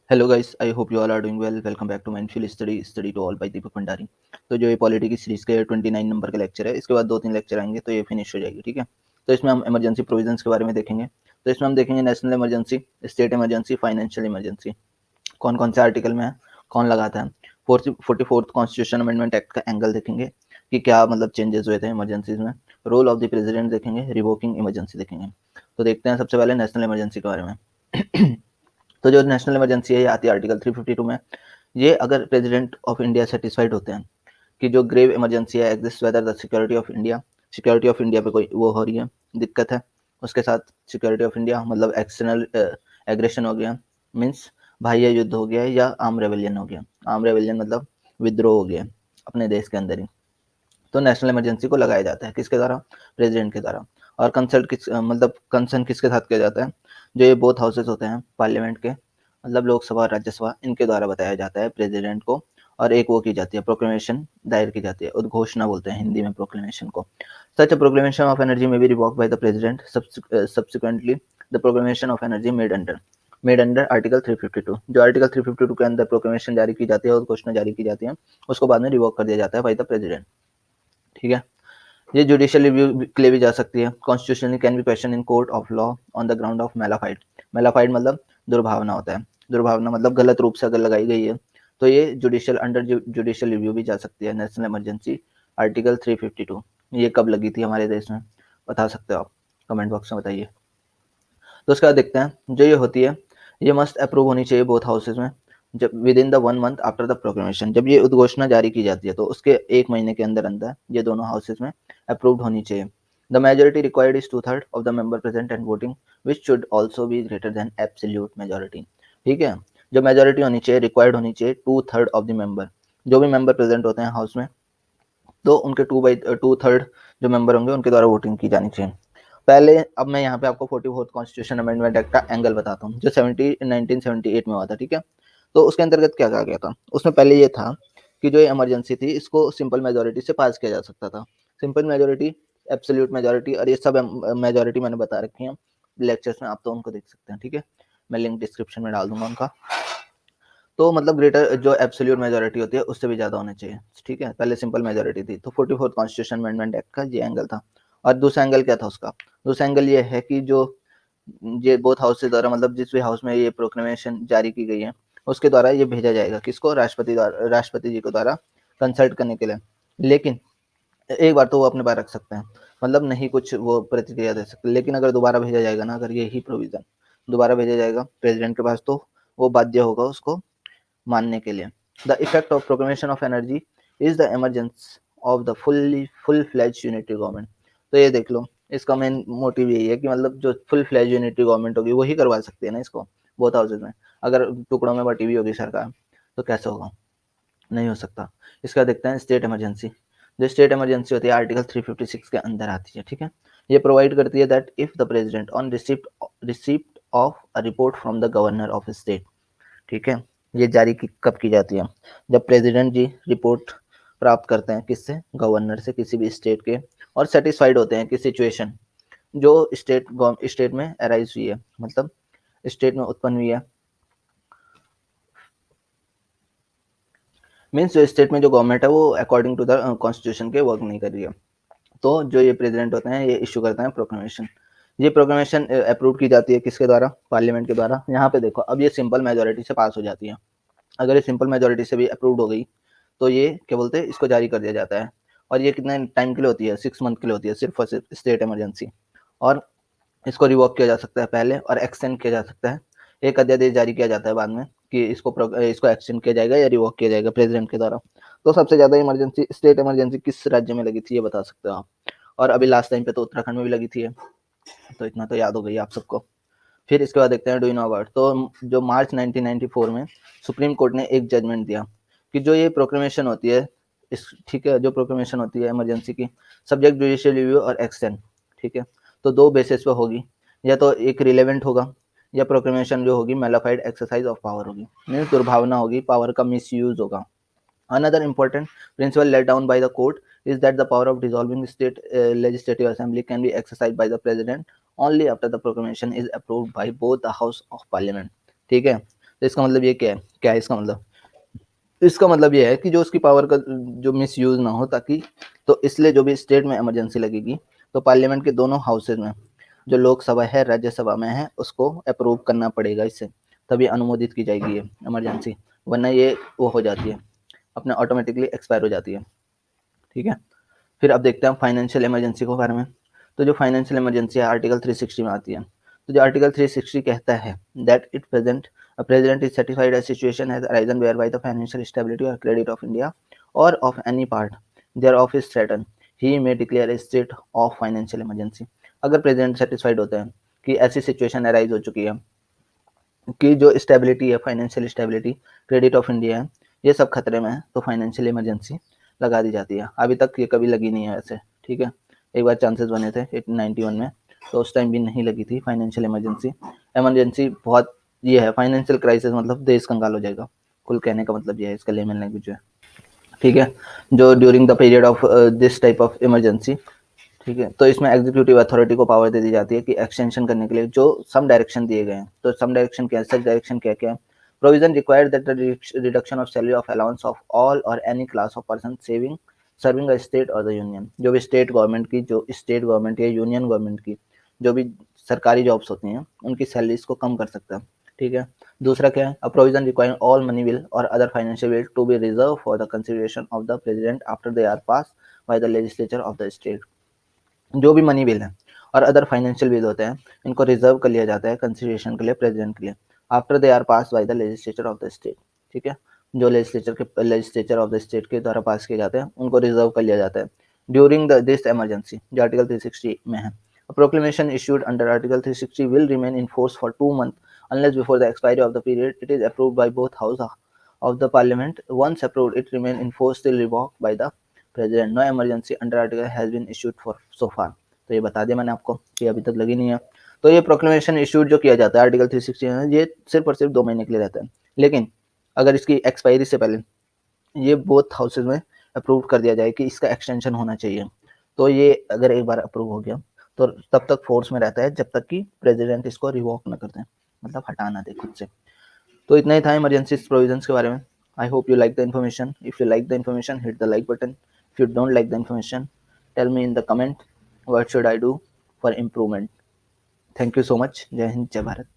Hello guys, I hope you all are doing well. Welcome back to mindful study to all by Deepak Bhandari. तो जो ये polity की series के 29 number का lecture है, इसके बाद 2-3 लेक्चर आएंगे तो ये फिनिश हो जाएगी। ठीक है, तो इसमें हम इमरजेंसी प्रोविजंस के बारे में देखेंगे। तो इसमें हम देखेंगे national emergency, state emergency, financial emergency, कौन कौन से आर्टिकल में है, कौन लगाता है। 44th कॉन्स्टिट्यूशन अमेंडमेंट एक्ट का एंगल देखेंगे कि क्या मतलब चेंजेस हुए थे इमरजेंसीज में। रोल ऑफ द प्रेसिडेंट देखेंगे, रिवोकिंग इमरजेंसी देखेंगे। तो देखते हैं सबसे पहले नेशनल इमरजेंसी के बारे में। तो जो नेशनल इमरजेंसी है ये आती है आर्टिकल 352 में। ये अगर प्रेसिडेंट ऑफ इंडिया सेटिस्फाइड होते हैं कि जो ग्रेव इमरजेंसी है exist whether the security of India पे कोई वो हो रही है, दिक्कत है उसके साथ। सिक्योरिटी ऑफ इंडिया मतलब एक्सटर्नल एग्रेशन हो गया, मीन्स बाह्य युद्ध हो गया या आर्म रेवेलियन हो गया। आर्म रेवेलियन मतलब विद्रोह हो गया अपने देश के अंदर ही। तो नेशनल इमरजेंसी को लगाया जाता है किसके द्वारा? प्रेसिडेंट के द्वारा। और कंसल्ट किस मतलब कंसर्न किसके साथ किया जाता है? जो ये बोथ हाउसेस होते हैं पार्लियामेंट के, मतलब लोकसभा और राज्यसभा, इनके द्वारा बताया जाता है प्रेसिडेंट को। और एक वो की जाती है प्रोक्लेमेशन दायर की जाती है, उद्घोषणा बोलते हैं हिंदी में प्रोक्लेमेशन को। Such a proclamation of energy may be revoked by the president subsequently the proclamation of energy made under article 352। जो आर्टिकल 352 के अंदर प्रोक्लेमेशन जारी की जाती है, उद्घोषणा जारी की जाती है, उसको बाद में रिवॉक कर दिया जाता है बाय द प्रेसिडेंट। ठीक है, ये जुडिशियल रिव्यू के लिए भी जा सकती है। Constitutionally can be question in court of law on the ground of mala fide. Mala fide मतलब दुर्भावना होता है। दुर्भावना मतलब गलत रूप से अगर लगाई गई है तो ये जुडिशियल अंडर जुडिशियल रिव्यू भी जा सकती है। नेशनल इमरजेंसी आर्टिकल 352 ये कब लगी थी हमारे देश में, बता सकते हो आप, कमेंट बॉक्स में बताइए। तो उसके बाद देखते हैं जो ये होती है, ये मस्ट अप्रूव होनी चाहिए बोथ हाउसेज में जब with in the 1 month after the proclamation. जब ये उद्घोषणा जारी की जाती है तो उसके 1 महीने के अंदर अंदर ये दोनों हाउसेज में अप्रूव्ड होनी चाहिए। The majority required is 2/3 of the member present and voting which should also be greater than absolute majority. ठीक है, जो मेजोरिटी होनी चाहिए, रिक्वायर्ड होनी चाहिए 2/3 ऑफ द मेंबर, जो भी मेंबर प्रेजेंट होते हैं हाउस में, तो उनके 2/3 जो मेंबर होंगे उनके द्वारा वोटिंग की जानी चाहिए। पहले अब मैं यहाँ पे आपको 44th कॉन्स्टिट्यूशन अमेंडमेंट एक्ट का एंगल बताता हूँ जो 1978 में हुआ था। ठीक है, तो उसके अंतर्गत क्या कहा गया था? उसमें पहले ये था कि जो इमरजेंसी थी इसको सिंपल मेजोरिटी से पास किया जा सकता था। सिंपल मेजोरिटी, एब्सोल्यूट मेजोरिटी और ये सब मेजोरिटी मैंने बता रखी है लेक्चर्स में, आप तो उनको देख सकते हैं। ठीक है, मैं लिंक डिस्क्रिप्शन में डाल दूंगा उनका। तो मतलब ग्रेटर जो एब्सोल्यूट मेजोरिटी होती है उससे भी ज्यादा होने चाहिए। ठीक है, पहले सिंपल मेजोरिटी थी। तो 44th कॉन्स्टिट्यूशन अमेंडमेंट एक्ट का ये एंगल था। और दूसरा एंगल क्या था उसका? दूसरा एंगल ये है कि जो ये बोथ हाउस के द्वारा मतलब जिस भी हाउस में ये प्रोक्लेमेशन जारी की गई है उसके द्वारा ये भेजा जाएगा किसको? राष्ट्रपति जी को द्वारा कंसल्ट करने के लिए। लेकिन एक बार तो वो अपने पास रख सकते हैं, मतलब नहीं कुछ वो प्रतिक्रिया दे सकते, लेकिन अगर दोबारा भेजा जाएगा ना, अगर यही प्रोविजन दोबारा भेजा जाएगा प्रेसिडेंट के पास, तो वो बाध्य होगा उसको मानने के लिए। The effect of proclamation of energy is the emergence of the full fledge unitary government. तो ये देख लो, इसका मेन मोटिव यही है कि मतलब जो फुल फ्लैज यूनिटरी गवर्नमेंट होगी वही करवा सकती है ना इसको बोथ हाउसेज में। अगर टुकड़ों में बटी हुई होगी सरकार तो कैसे होगा? नहीं हो सकता। इसका देखते हैं स्टेट इमरजेंसी। जो स्टेट इमरजेंसी होती है आर्टिकल 356 के अंदर आती है। ठीक है, ये प्रोवाइड करती है that if the president on receipt of a report from the governor of state. ठीक है, ये जारी कब की जाती है? जब प्रेसिडेंट जी रिपोर्ट प्राप्त करते हैं किससे? गवर्नर से, किसी भी स्टेट के, और सेटिस्फाइड होते हैं कि सिचुएशन जो स्टेट में अराइज हुई है, मतलब स्टेट में उत्पन्न हुई है, मीन्स जो स्टेट में जो गवर्नमेंट है वो अकॉर्डिंग टू द कॉन्स्टिट्यूशन के वर्क नहीं कर रही है, तो जो ये प्रेसिडेंट होते हैं ये इशू करते हैं प्रोक्लेमेशन। ये प्रोक्लेमेशन अप्रूव की जाती है किसके द्वारा? पार्लियामेंट के द्वारा। यहाँ पे देखो, अब ये सिंपल मेजोरिटी से पास हो जाती है। अगर ये सिंपल मेजोरिटी से भी अप्रूव्ड हो गई तो ये क्या बोलते हैं, इसको जारी कर दिया जाता है। और ये कितने टाइम के लिए होती है? 6 मंथ के लिए होती है, सिर्फ और सिर्फ स्टेट इमरजेंसी। और इसको रिवॉक किया जा सकता है पहले और एक्सटेंड किया जा सकता है। एक अध्यादेश जारी किया जाता है बाद में कि इसको एक्सटेंड किया जाएगा या रिवॉक किया जाएगा प्रेसिडेंट के द्वारा। तो सबसे ज्यादा इमरजेंसी, स्टेट इमरजेंसी किस राज्य में लगी थी ये बता सकते हो आप? और अभी लास्ट टाइम पे तो उत्तराखंड में भी लगी थी। तो इतना तो याद हो गई आप सबको। फिर इसके बाद देखते हैं डू यू नो अबाउट। तो जो मार्च 1994 में सुप्रीम कोर्ट ने एक जजमेंट दिया कि जो ये प्रोक्लेमेशन होती है इस, ठीक है, जो प्रोक्लेमेशन होती है इमरजेंसी की, सब्जेक्ट जुडिशियल रिव्यू और एक्सटेंड। ठीक है, तो दो बेसिस पे होगी, या तो एक रिलेवेंट होगा या प्रोक्लेमेशन जो होगी मेलाफाइड एक्सरसाइज ऑफ पावर होगी, मीन्स दुर्भावना होगी, पावर का मिसयूज होगा। Another important principle laid down by the court is that the power of dissolving the state legislative assembly can be exercised by the president only after the proclamation is approved by both the house of parliament. ठीक है, तो इसका मतलब ये क्या है इसका मतलब ये है कि जो उसकी पावर का जो मिस यूज ना हो, ताकि तो इसलिए जो भी स्टेट में इमरजेंसी लगेगी तो पार्लियामेंट के दोनों हाउसेज में, जो लोकसभा है राज्यसभा में है, उसको अप्रूव करना पड़ेगा, इससे तभी अनुमोदित की जाएगी ये इमरजेंसी, वरना ये वो हो जाती है, अपने ऑटोमेटिकली एक्सपायर हो जाती है। ठीक है, फिर अब देखते हैं फाइनेंशियल इमरजेंसी के बारे में। तो जो फाइनेंशियल इमरजेंसी है आर्टिकल 360 में आती है। तो जो आर्टिकल 360 कहता है that it present president is certified a situation has arisen whereby the financial stability or credit of India or of any part thereof is threatened, he may declare a state of financial emergency। अगर president satisfied होते हैं कि ऐसी situation arise हो चुकी है कि जो स्टेबिलिटी है, financial stability, credit of India है, ये सब खतरे में है, तो फाइनेंशियल इमरजेंसी लगा दी जाती है। अभी तक ये कभी लगी नहीं है वैसे, ठीक है, एक बार चांसेस बने थे 1891 में, तो उस टाइम भी नहीं लगी थी फाइनेंशियल इमरजेंसी। इमरजेंसी बहुत ये है, फाइनेंशियल क्राइसिस मतलब देश कंगाल हो जाएगा, कुल कहने का मतलब ये है, इसका लेमन लैंग्वेज है। ठीक है, जो during the period of this type of emergency, ठीक है, तो इसमें एग्जीक्यूटिव अथॉरिटी को पावर दे दी जाती है कि एक्सटेंशन करने के लिए जो सम डायरेक्शन दिए गए हैं। तो सम डायरेक्शन क्या है, सच डायरेक्शन क्या क्या है? Provision required that the reduction of salary of allowance of all or any class of person saving serving a state or the union. जो भी स्टेट गवर्नमेंट की, जो स्टेट गवर्नमेंट या यूनियन गवर्नमेंट की जो भी सरकारी जॉब्स होती हैं, उनकी सैलरीज को कम कर सकता है। ठीक है, दूसरा क्या है, a provision requiring all money bill or other financial bill to be reserve for the consideration of the president after they are pass by the legislature of the state. जो भी मनी बिल है और other financial bill होते हैं, इनको reserve कर लिया जाता है कंसिडरेशन के लिए, प्रेसिडेंट के लिए, after they are pass by the legislature of the state. ठीक है, जो लेजिस्लेचर ऑफ द स्टेट के द्वारा पास किए जाते हैं, उनको रिजर्व कर लिया जाता है ड्यूरिंग द दिस इमरजेंसी, जो आर्टिकल 360 में है। Proclamation issued under article 360 will remain in force for 2 months unless before the expiry of the period it is approved by both house of the parliament. Once approved, it remain in force till revoked by the president. No emergency under article has been issued for so far। तो ये बता दिया मैंने आपको कि अभी तक लगी नहीं है। तो ये प्रोक्लेमेशन इशूड जो किया जाता है आर्टिकल 360 में, ये सिर्फ और सिर्फ 2 महीने के लिए रहता है, लेकिन अगर इसकी एक्सपायरी से पहले ये बोथ हाउसेज में अप्रूव कर दिया जाए कि इसका एक्सटेंशन होना चाहिए, तो ये अगर एक बार अप्रूव हो गया तो तब तक फोर्स में रहता है जब तक कि प्रेसिडेंट इसको रिवोक ना कर दें, मतलब हटा ना दे खुद से। तो इतना ही था इमरजेंसी प्रोविजंस के बारे में। I hope you like the information. If you like the information, hit the like button. If you don't like the information, tell me in the comment what should I do for improvement. Thank you so much. जय हिंद, जय भारत।